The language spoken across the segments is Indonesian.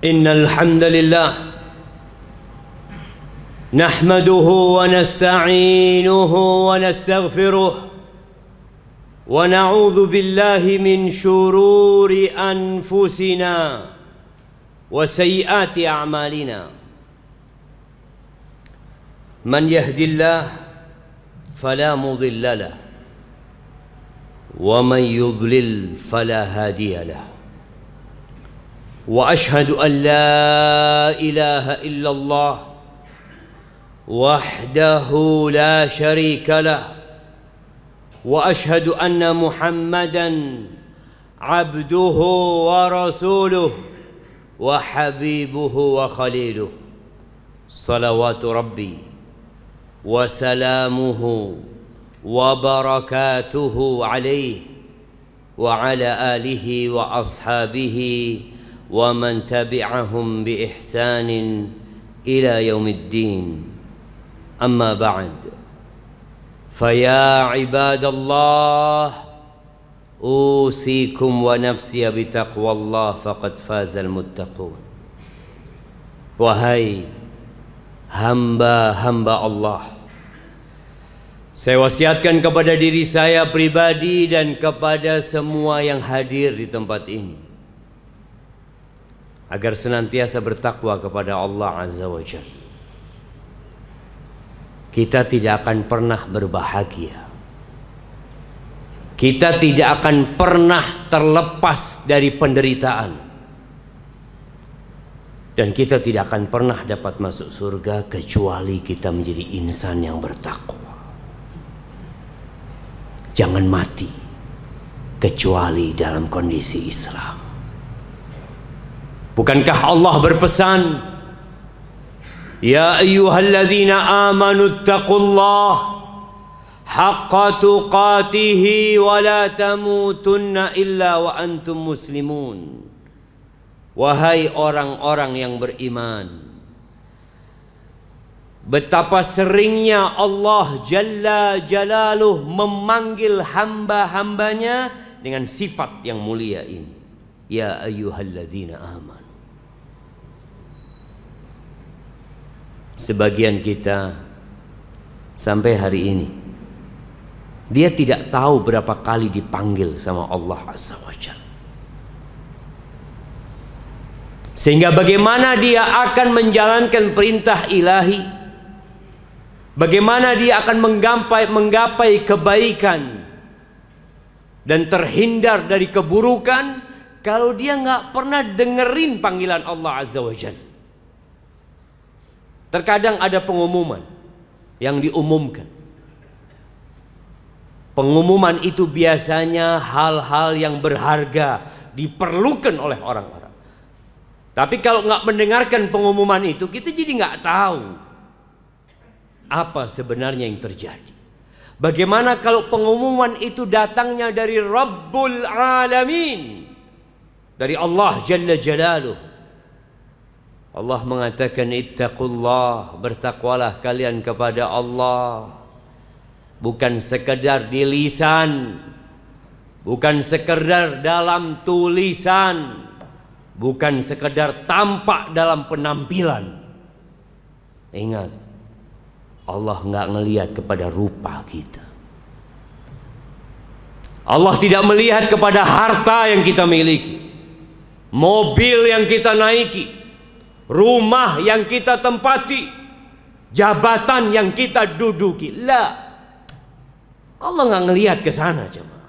إن الحمد لله نحمده ونستعينه ونستغفره ونعوذ بالله من شرور أنفسنا وسيئات أعمالنا من يهد الله فلا مضل له ومن يضلل فلا هادي له وأشهد أن لا إله إلا الله وحده لا شريك له وأشهد أن محمدا عبده ورسوله وحبيبه وخليله صلوات ربي وسلامه وبركاته عليه وعلى آله وأصحابه ومن تبعهم بإحسان إلى يوم الدين أما بعد فيا عباد الله أوصيكم ونفسي بتقوى الله فقد فاز المتقون. Wahai hamba-hamba Allah, saya wasiatkan kepada diri saya pribadi dan kepada semua yang hadir di tempat ini agar senantiasa bertakwa kepada Allah Azza wa Jalla. Kita tidak akan pernah berbahagia. Kita tidak akan pernah terlepas dari penderitaan. Dan kita tidak akan pernah dapat masuk surga kecuali kita menjadi insan yang bertakwa. Jangan mati kecuali dalam kondisi Islam. Bukankah Allah berpesan, ya ayyuhalladzina amanu ittaqullah haqqa tuqatihi wa la tamutunna illa wa antum muslimun. Wahai orang-orang yang beriman, betapa seringnya Allah Jalla Jalaluh memanggil hamba-hambanya dengan sifat yang mulia ini. Ya ayyuhalladzina amanu. Sebagian kita sampai hari ini dia tidak tahu berapa kali dipanggil sama Allah Azza wa Jalla. Sehingga bagaimana dia akan menjalankan perintah ilahi, bagaimana dia akan menggapai kebaikan dan terhindar dari keburukan kalau dia nggak pernah dengerin panggilan Allah Azza wa Jalla. Terkadang ada pengumuman yang diumumkan. Pengumuman itu biasanya hal-hal yang berharga, diperlukan oleh orang-orang. Tapi kalau nggak mendengarkan pengumuman itu, kita jadi nggak tahu apa sebenarnya yang terjadi. Bagaimana kalau pengumuman itu datangnya dari Rabbul Alamin, dari Allah Jalla Jalaluh. Allah mengatakan ittaqullah, bertakwalah kalian kepada Allah. Bukan sekedar di lisan, bukan sekedar dalam tulisan, bukan sekedar tampak dalam penampilan. Ingat, Allah nggak ngelihat kepada rupa kita. Allah tidak melihat kepada harta yang kita miliki, mobil yang kita naiki, rumah yang kita tempati, jabatan yang kita duduki. La, Allah nggak ngelihat ke sana, jemaah.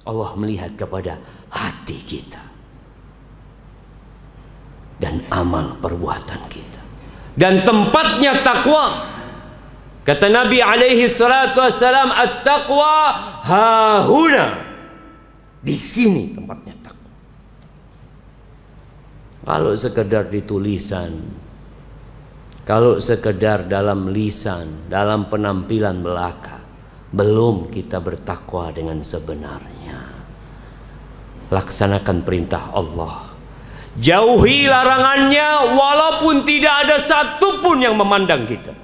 Allah melihat kepada hati kita dan amal perbuatan kita. Dan tempatnya takwa. Kata Nabi alaihi salatu wassalam, at-taqwa hahuna. Di sini tempatnya takwa. Kalau sekedar di tulisan, kalau sekedar dalam lisan, dalam penampilan belaka, belum kita bertakwa dengan sebenarnya. Laksanakan perintah Allah, jauhi larangannya, walaupun tidak ada satupun yang memandang kita.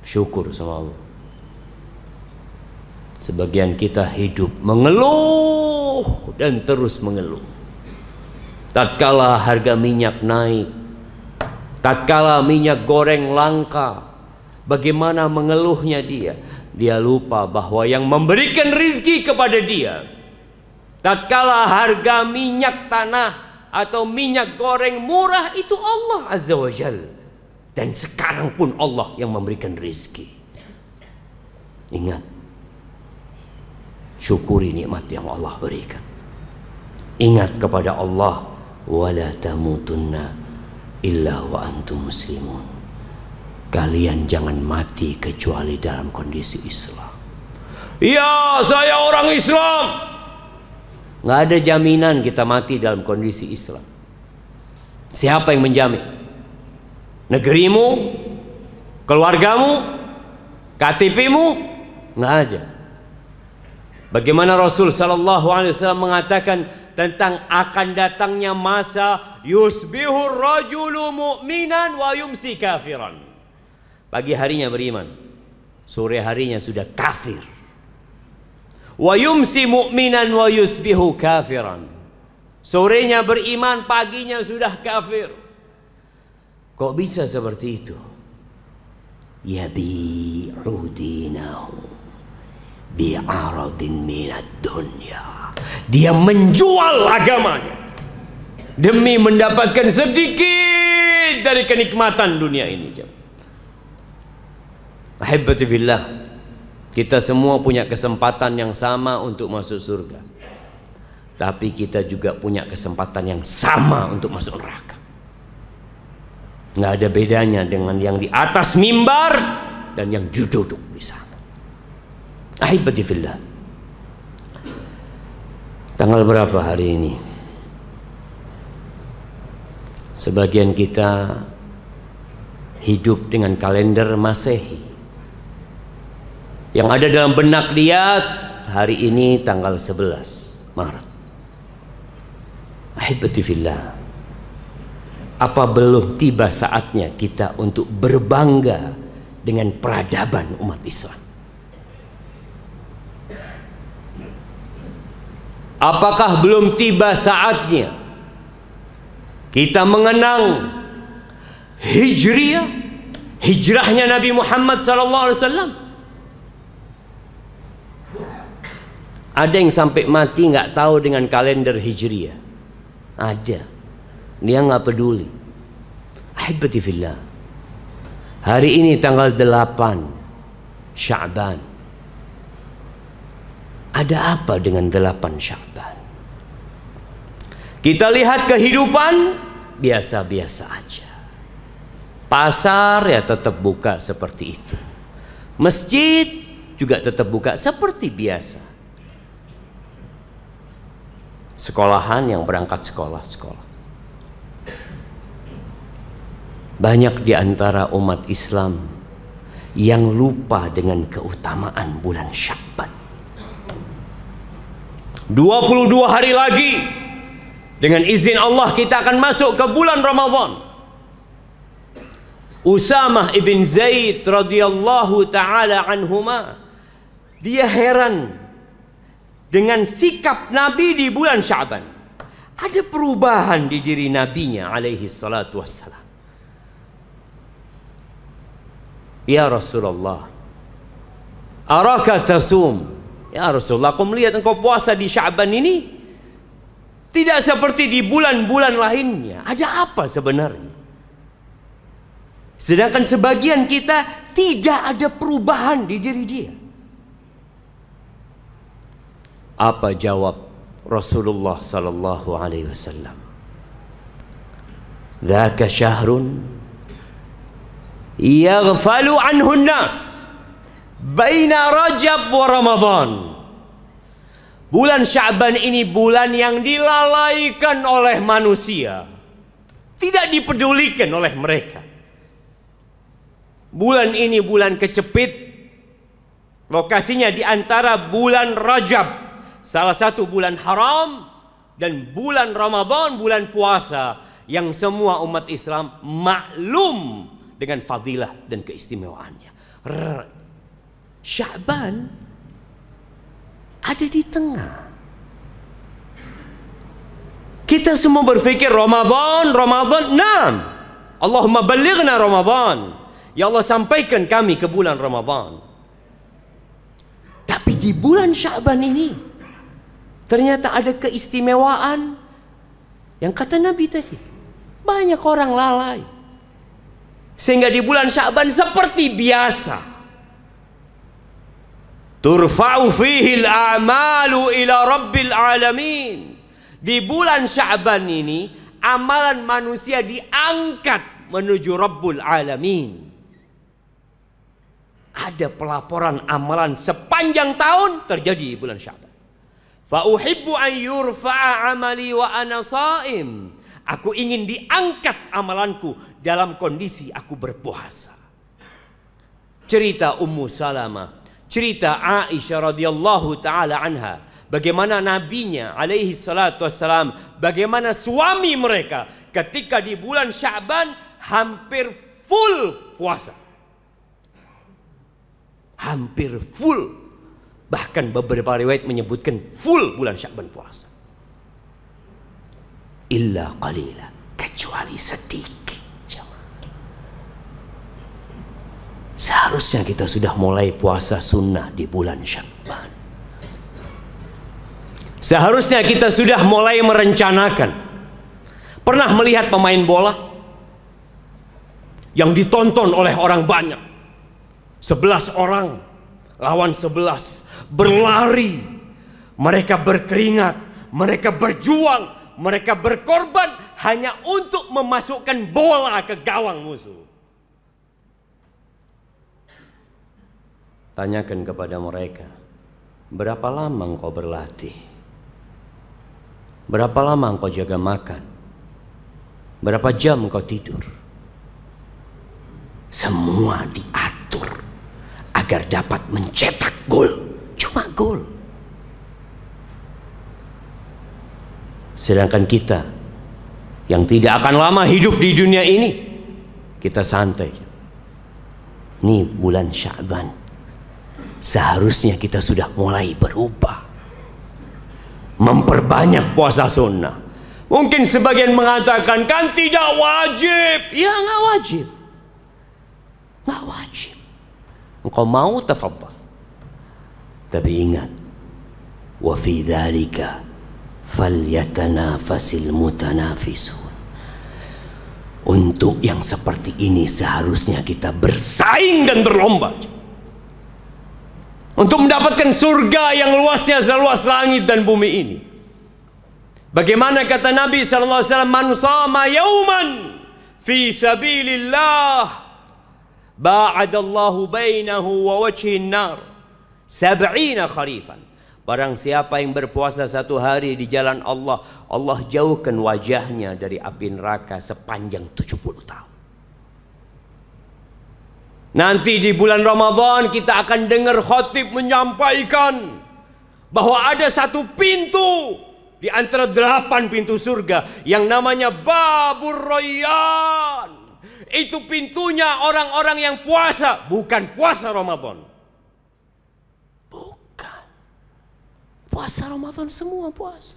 Syukur sama Allah. Sebagian kita hidup mengeluh dan terus mengeluh. tatkala harga minyak naik, tatkala minyak goreng langka, bagaimana mengeluhnya dia? Dia lupa bahwa yang memberikan rizki kepada dia, tatkala harga minyak tanah atau minyak goreng murah, itu Allah Azza wa Jalla. Dan sekarang pun Allah yang memberikan rizki. Ingat, syukuri nikmat yang Allah berikan. Ingat kepada Allah, wala tamutunna illa wa antum muslimun. Kalian jangan mati kecuali dalam kondisi Islam. Ya, saya orang Islam. Nggak ada jaminan kita mati dalam kondisi Islam. Siapa yang menjamin? Negerimu, keluargamu, KTP-mu? Nggak ada. Bagaimana Rasul sallallahu alaihi wasallam mengatakan tentang akan datangnya masa yusbihur rajulu mu'minan wa yumsi kafiran. Pagi harinya beriman, sore harinya sudah kafir. Wa yumsi mu'minan wa yusbihu kafiran. Sorenya beriman, paginya sudah kafir. Kok bisa seperti itu? Yabi'u dinahu bi'aradin minad dunya. Dia menjual agamanya demi mendapatkan sedikit dari kenikmatan dunia ini. Ahibbati fillah, kita semua punya kesempatan yang sama untuk masuk surga, tapi kita juga punya kesempatan yang sama untuk masuk neraka. Nggak ada bedanya dengan yang di atas mimbar dan yang duduk di sana. Ahibati fillah, tanggal berapa hari ini? Sebagian kita hidup dengan kalender Masehi. Yang ada dalam benak dia, hari ini tanggal 11 Maret. Ahibati fillah, apa belum tiba saatnya kita untuk berbangga dengan peradaban umat Islam? Apakah belum tiba saatnya kita mengenang hijrahnya Nabi Muhammad SAW? Ada yang sampai mati nggak tahu dengan kalender hijriah. Ada. Dia nggak peduli. Ahibati fillah, hari ini tanggal 8 Sya'ban. Ada apa dengan 8 Sya'ban? Kita lihat kehidupan biasa-biasa aja. Pasar ya tetap buka seperti itu. Masjid juga tetap buka seperti biasa. Sekolahan yang berangkat sekolah. Banyak di antara umat Islam yang lupa dengan keutamaan bulan Sya'ban. 22 hari lagi, dengan izin Allah kita akan masuk ke bulan Ramadan. Usamah ibn Zaid radhiyallahu ta'ala anhuma, dia heran dengan sikap Nabi di bulan Sya'ban. Ada perubahan di diri nabinya alaihi salatu wassalam. Ya Rasulullah, araka tasum. Ya Rasulullah, aku melihat engkau puasa di Sya'ban ini tidak seperti di bulan-bulan lainnya. Ada apa sebenarnya? Sedangkan sebagian kita tidak ada perubahan di diri dia. Apa jawab Rasulullah sallallahu alaihi wasallam? Dzaka syahrun yaghfalu anhu an-nas baina Rajab wa Ramadan. Bulan Sya'ban ini bulan yang dilalaikan oleh manusia, tidak dipedulikan oleh mereka. Bulan ini bulan kecepit, lokasinya di antara bulan Rajab, salah satu bulan haram, dan bulan Ramadan, bulan puasa, yang semua umat Islam maklum dengan fadilah dan keistimewaannya. Sya'ban ada di tengah. Kita semua berpikir Ramadan, nah. Allahumma ballighna Ramadan. Ya Allah, sampaikan kami ke bulan Ramadan. Tapi di bulan Sya'ban ini ternyata ada keistimewaan yang kata Nabi tadi. Banyak orang lalai. Sehingga di bulan Sya'ban seperti biasa, turfa'u fihi al-a'malu ila rabbil alamin. Di bulan Sya'ban ini amalan manusia diangkat menuju Rabbul Alamin. Ada pelaporan amalan sepanjang tahun terjadi di bulan Sya'ban. Fa uhibbu an yurfa'a amali wa ana sha'im. Aku ingin diangkat amalanku dalam kondisi aku berpuasa. Cerita Ummu Salamah, cerita Aisyah radhiyallahu taala anha, bagaimana nabinya alaihi salatu wassalam, bagaimana suami mereka ketika di bulan Sya'ban hampir full puasa. Hampir full. Bahkan beberapa riwayat menyebutkan full bulan Sya'ban puasa. Illa qalila, kecuali sedikit. Seharusnya kita sudah mulai puasa sunnah di bulan Sya'ban. Seharusnya kita sudah mulai merencanakan. Pernah melihat pemain bola yang ditonton oleh orang banyak, 11 orang lawan 11, berlari, mereka berkeringat, mereka berjuang, mereka berkorban hanya untuk memasukkan bola ke gawang musuh. Tanyakan kepada mereka, berapa lama engkau berlatih? Berapa lama engkau jaga makan? Berapa jam engkau tidur? Semua diatur agar dapat mencetak gol. Cuma gol. Sedangkan kita yang tidak akan lama hidup di dunia ini, kita santai. Ini bulan Sya'ban, seharusnya kita sudah mulai berubah, memperbanyak puasa sunnah. Mungkin sebagian mengatakan kan tidak wajib. Ya nggak wajib, nggak wajib. Engkau mau tafadhal. Tapi ingat, wa fi dzalika falyatanafasil mutanafisun. Untuk yang seperti ini seharusnya kita bersaing dan berlomba untuk mendapatkan surga yang luasnya seluas langit dan bumi ini. Bagaimana kata Nabi sallallahu alaihi wasallam, man shama yauman fi sabilillah ba'adallahu bainahu wa wajhin nar 70 kharifan. Barang siapa yang berpuasa satu hari di jalan Allah, Allah jauhkan wajahnya dari api neraka sepanjang 70 tahun. Nanti di bulan Ramadan kita akan dengar khatib menyampaikan bahwa ada satu pintu di antara 8 pintu surga yang namanya Babur Rayyan. Itu pintunya orang-orang yang puasa, bukan puasa Ramadan. Puasa Ramadan semua puasa.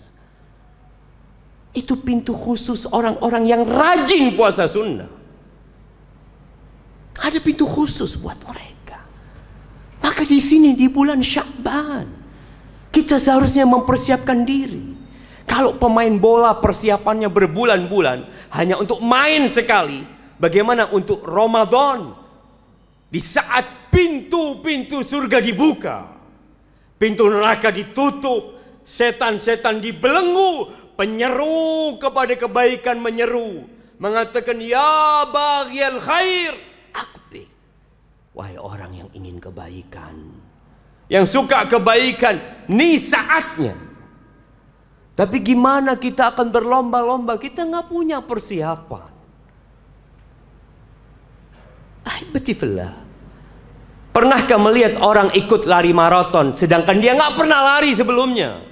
Itu pintu khusus orang-orang yang rajin puasa sunnah. Ada pintu khusus buat mereka. Maka di sini di bulan Sya'ban kita seharusnya mempersiapkan diri. Kalau pemain bola persiapannya berbulan-bulan hanya untuk main sekali, bagaimana untuk Ramadan? Di saat pintu-pintu surga dibuka, pintu neraka ditutup, setan-setan dibelenggu, penyeru kepada kebaikan menyeru, mengatakan ya baghiyal khair aqbil. Wahai orang yang ingin kebaikan, yang suka kebaikan, ini saatnya. Tapi gimana kita akan berlomba-lomba? Kita nggak punya persiapan. Ahibbatifillah. Pernahkah melihat orang ikut lari maraton sedangkan dia nggak pernah lari sebelumnya?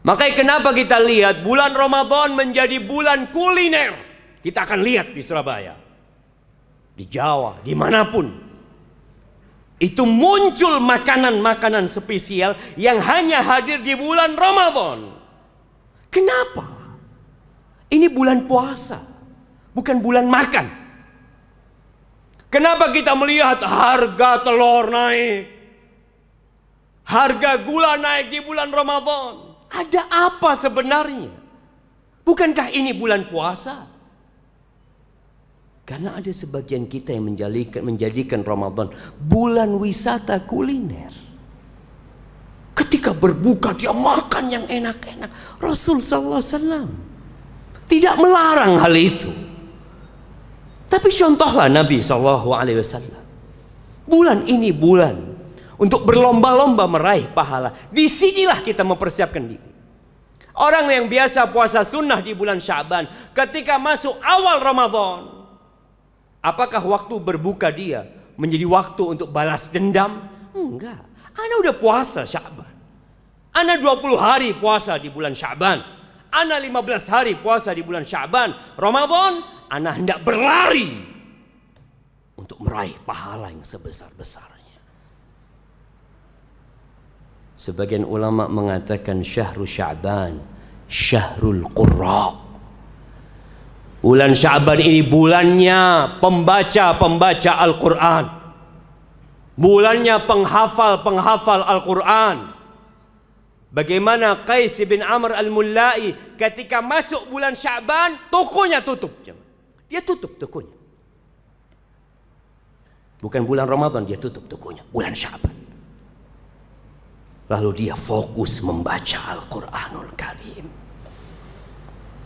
Makanya kenapa kita lihat bulan Ramadan menjadi bulan kuliner. Kita akan lihat di Surabaya, di Jawa, dimanapun. Itu muncul makanan-makanan spesial yang hanya hadir di bulan Ramadan. Kenapa? Ini bulan puasa, bukan bulan makan. Kenapa kita melihat harga telur naik, harga gula naik di bulan Ramadan? Ada apa sebenarnya? Bukankah ini bulan puasa? Karena ada sebagian kita yang menjadikan Ramadan bulan wisata kuliner. Ketika berbuka dia makan yang enak-enak. Rasul sallallahu alaihi wasallam tidak melarang hal itu. Tapi contohlah Nabi sallallahu alaihi wasallam. Bulan ini bulan untuk berlomba-lomba meraih pahala. Disinilah kita mempersiapkan diri. Orang yang biasa puasa sunnah di bulan Sya'ban, ketika masuk awal Ramadan, apakah waktu berbuka dia menjadi waktu untuk balas dendam? Enggak. Ana udah puasa Sya'ban. Ana 20 hari puasa di bulan Sya'ban. Ana 15 hari puasa di bulan Sya'ban. Ramadan, ana hendak berlari untuk meraih pahala yang sebesar-besarnya. Sebagian ulama mengatakan syahrul Sya'ban syahrul qurra. Bulan Sya'ban ini bulannya pembaca-pembaca Al-Quran, bulannya penghafal-penghafal Al-Quran. Bagaimana Qais bin Amr al-Mullai ketika masuk bulan Sya'ban, tokonya tutup. Dia tutup tokonya. Bukan bulan Ramadan dia tutup tokonya, bulan Sya'ban. Lalu dia fokus membaca Al-Quranul Karim.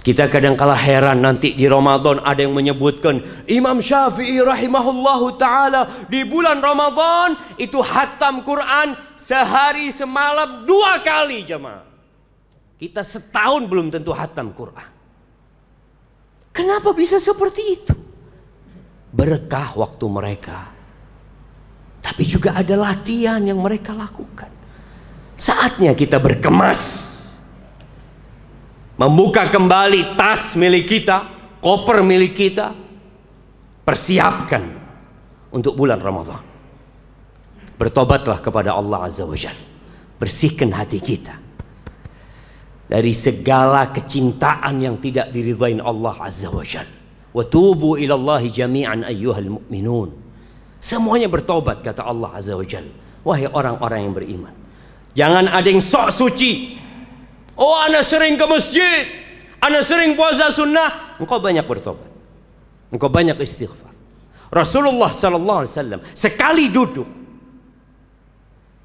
Kita kadang-kala heran nanti di Ramadan ada yang menyebutkan Imam Syafi'i rahimahullahu ta'ala di bulan Ramadan itu khatam Quran sehari semalam 2 kali jemaah. Kita setahun belum tentu khatam Quran. Kenapa bisa seperti itu? Berkah waktu mereka. Tapi juga ada latihan yang mereka lakukan. Saatnya kita berkemas. Membuka kembali tas milik kita, koper milik kita. Persiapkan untuk bulan Ramadan. Bertobatlah kepada Allah Azza wa Jalla. Bersihkan hati kita dari segala kecintaan yang tidak diridhain Allah Azza wa Jalla. Wa tubu ilallahi jami'an ayyuhal mu'minun. Semuanya bertobat kata Allah Azza wa Jalla. Wahai orang-orang yang beriman, jangan ada yang sok suci. Oh, ana sering ke masjid, ana sering puasa sunnah. Engkau banyak bertobat, engkau banyak istighfar. Rasulullah sallallahu alaihi wasallam sekali duduk,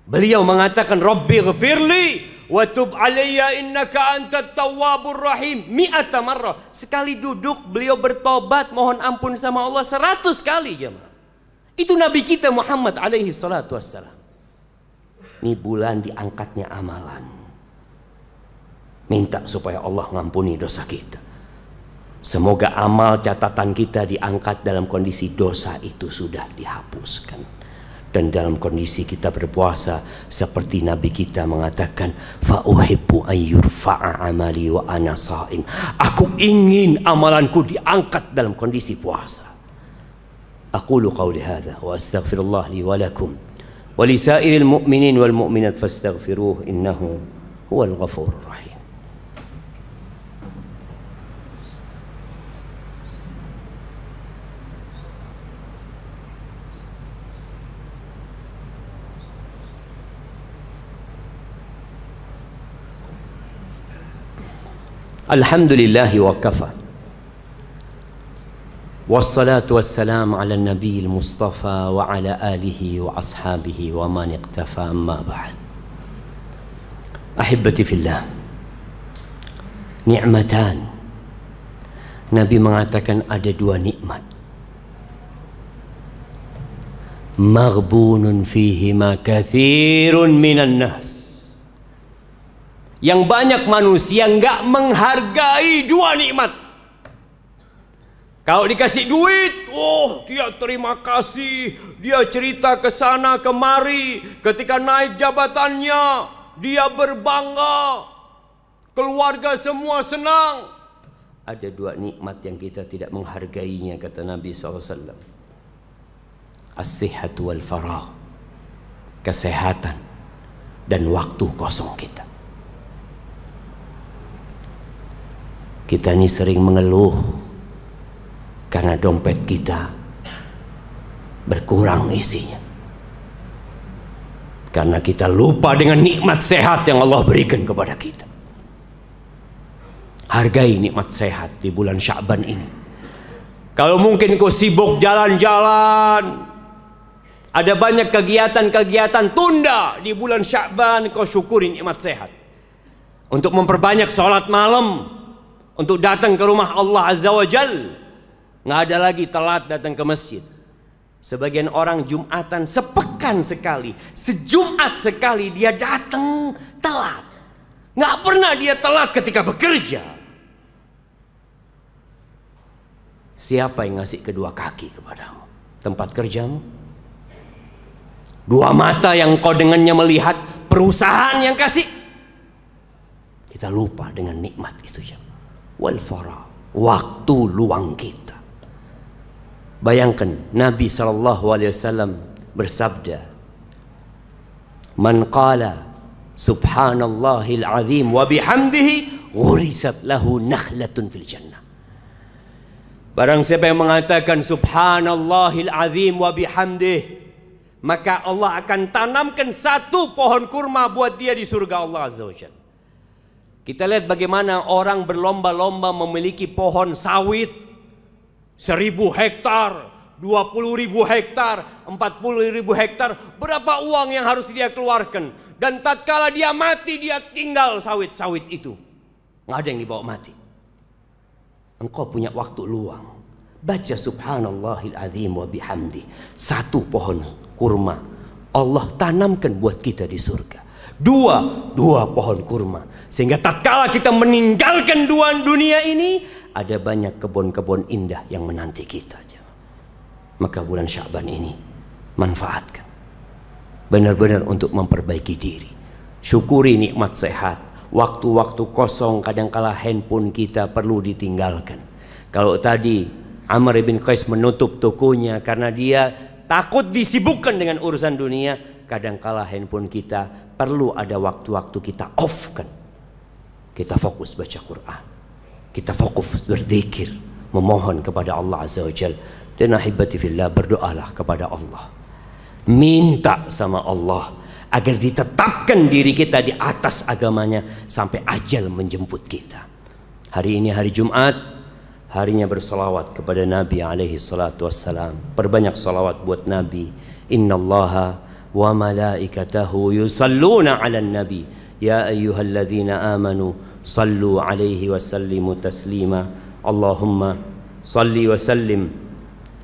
beliau mengatakan Rabbi ghfirli wa tub alayya innaka antat tawwabur rahim 100 marrah. Sekali duduk beliau bertobat mohon ampun sama Allah 100 kali jemaah. Itu Nabi kita Muhammad alaihi salatu wassalam. Ini bulan diangkatnya amalan. Minta supaya Allah ngampuni dosa kita. Semoga amal catatan kita diangkat dalam kondisi dosa itu sudah dihapuskan. Dan dalam kondisi kita berpuasa seperti Nabi kita mengatakan, fa uhibbu an yurfa'a amali wa ana sha'im. Aku ingin amalanku diangkat dalam kondisi puasa. Aqulu qawli hadza wa astaghfirullah li wa lakum wa li sa'iril mu'minin wal mu'minat fastaghfiruhu innahu huwal ghafurur rahim. Alhamdulillahi wa kafa. Wassalatu wassalamu ala nabiyil mustafa wa ala alihi wa ashabihi wa man iqtafa amma ba'd. Ahibbati fillah. Ni'matan. Nabi mengatakan ada 2 nikmat. Maghbunun fihima katsirun minan nas. Yang banyak manusia nggak menghargai 2 nikmat. Kalau dikasih duit, oh dia terima kasih, dia cerita ke sana kemari. Ketika naik jabatannya, dia berbangga, keluarga semua senang. Ada 2 nikmat yang kita tidak menghargainya kata Nabi SAW. As-sihhatu wal faragh. Kesehatan dan waktu kosong kita. Kita ini sering mengeluh karena dompet kita berkurang isinya. Karena kita lupa dengan nikmat sehat yang Allah berikan kepada kita. Hargai nikmat sehat di bulan Sya'ban ini. Kalau mungkin kau sibuk jalan-jalan, ada banyak kegiatan-kegiatan, tunda di bulan Sya'ban, kau syukuri nikmat sehat. Untuk memperbanyak sholat malam, untuk datang ke rumah Allah Azza wa Jal. Nggak ada lagi telat datang ke masjid. Sebagian orang Jumatan sepekan sekali, sejumat sekali dia datang telat. Nggak pernah dia telat ketika bekerja. Siapa yang ngasih kedua kaki kepadamu? Tempat kerjamu? Dua mata yang kau dengannya melihat? Perusahaan yang kasih? Kita lupa dengan nikmat itu ya. Wal fara, waktu luang kita. Bayangkan Nabi SAW bersabda, "Man qala subhanallahil azim wa bihamdihi ghurisat lahu nakhlatun fil jannah." Barang siapa yang mengatakan subhanallahil azim wa bihamdihi, maka Allah akan tanamkan satu pohon kurma buat dia di surga Allah Azza wa Jalla. Kita lihat bagaimana orang berlomba-lomba memiliki pohon sawit 1.000 hektar, 20.000 hektar, 40.000 hektar. Berapa uang yang harus dia keluarkan? Dan tatkala dia mati, dia tinggal sawit-sawit itu. Nggak ada yang dibawa mati. Engkau punya waktu luang, baca subhanallahil azim wa bihamdi. Satu pohon kurma Allah tanamkan buat kita di surga. Dua pohon kurma. Sehingga tatkala kita meninggalkan dunia ini, ada banyak kebun-kebun indah yang menanti kita. Maka bulan Sya'ban ini manfaatkan benar-benar untuk memperbaiki diri. Syukuri nikmat sehat. Waktu-waktu kosong kadangkala handphone kita perlu ditinggalkan. Kalau tadi Amr bin Qais menutup tokonya karena dia takut disibukkan dengan urusan dunia, kadangkala handphone kita perlu ada waktu-waktu kita off kan. Kita fokus baca Quran. Kita fokus berzikir, memohon kepada Allah Azza wa Jalla. Dan ahibati fillah, berdoalah kepada Allah. Minta sama Allah agar ditetapkan diri kita di atas agamanya sampai ajal menjemput kita. Hari ini hari Jumat, harinya bersolawat kepada Nabi alaihi salatu wassalam. Perbanyak solawat buat Nabi. Innallaha wa malaikatahu yusalluna ala nabi. Ya ayyuhalladzina amanu sallu alaihi wa sallimu taslima. Allahumma salli wa sallim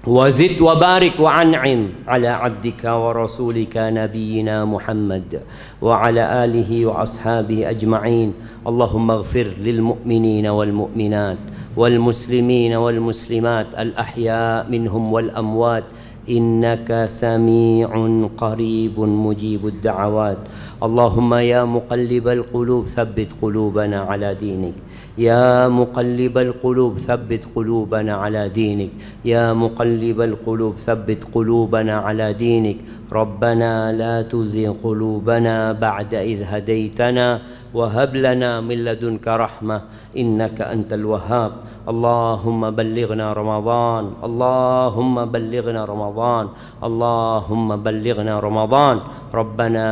وزد وبارك وأنعم على عبدك ورسولك نبينا محمد وعلى آله وأصحابه أجمعين. اللهم اغفر للمؤمنين والمؤمنات والمسلمين والمسلمات الأحياء منهم والأموات إنك سميع قريب مجيب الدعوات. اللهم يا مقلب القلوب ثبت قلوبنا على دينك. يا مقلب القلوب ثبت قلوبنا على دينك. يا مقلب القلوب ثبت قلوبنا على دينك. ربنا لا تزغ قلوبنا بعد إذ هديتنا وهب لنا من لدنك رحمة إنك أنت الوهاب. اللهم بلغنا رمضان. اللهم بلغنا رمضان. اللهم بلغنا رمضان. ربنا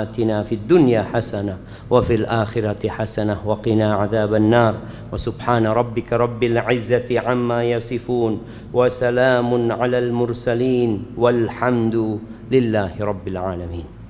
آتنا في الدنيا حسنة وفي الآخرة حسنة وقنا عذاب النار. وسبحان ربك رب العزة عما يصفون وسلام على المرسلين والحمد لله رب العالمين.